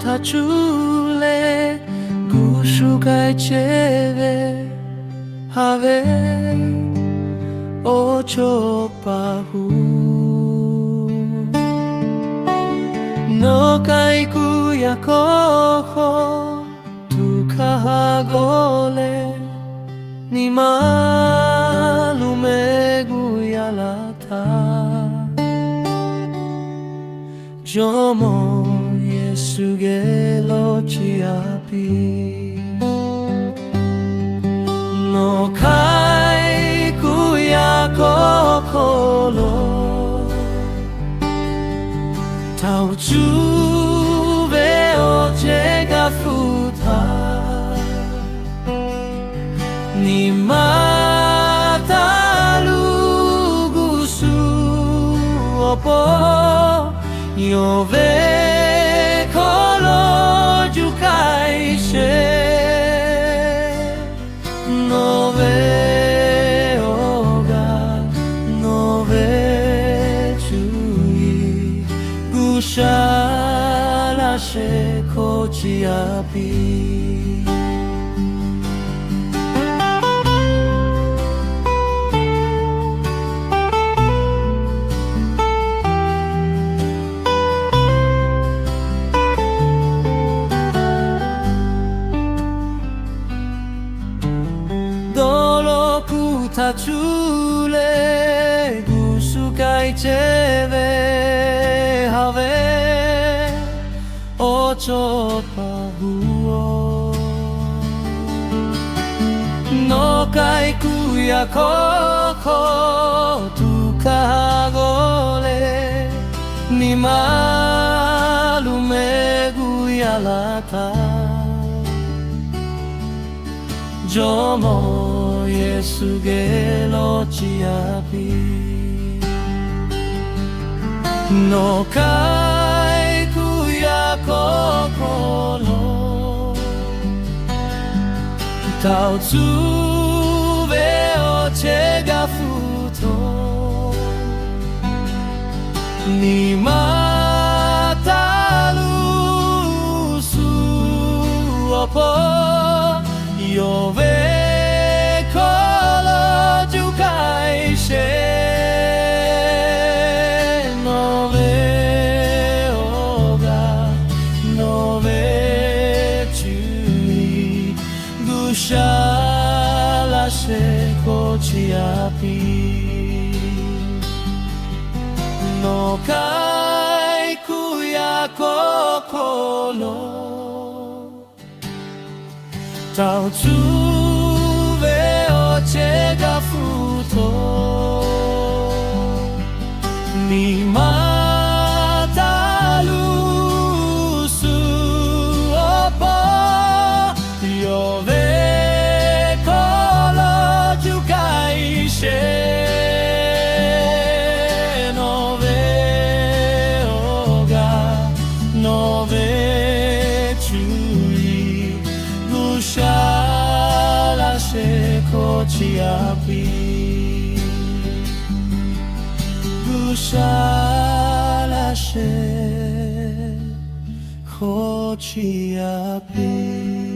他出来故事该结尾哈维我就保护no kai ku ya ko tu ka gole ni malume gu ya la ta jomo yesu ge lo chi api no kai ku ya ko lo tao chu ve o che ga fu ta ni ma ta lu gu su opo yo ve ko lo ju kai she no ve o ga no ve chu Shala she kochi api Dolo kuta chule gusu kai cheve have ocho pahuo no kai ku ya koko tu ka gole ni malume gu ya lata jomo yesu ge lo chi api no kai ku ya kokolo tao tu ve o che ga futo ni matalu su opo yo ve kolo ju kai she Shala she kochi api no kai ku ya kokolo tao tu ve o che ga futo ni matalu su opo yo ve no ve oga no ve chui gushala she kochi api gushala she kochi api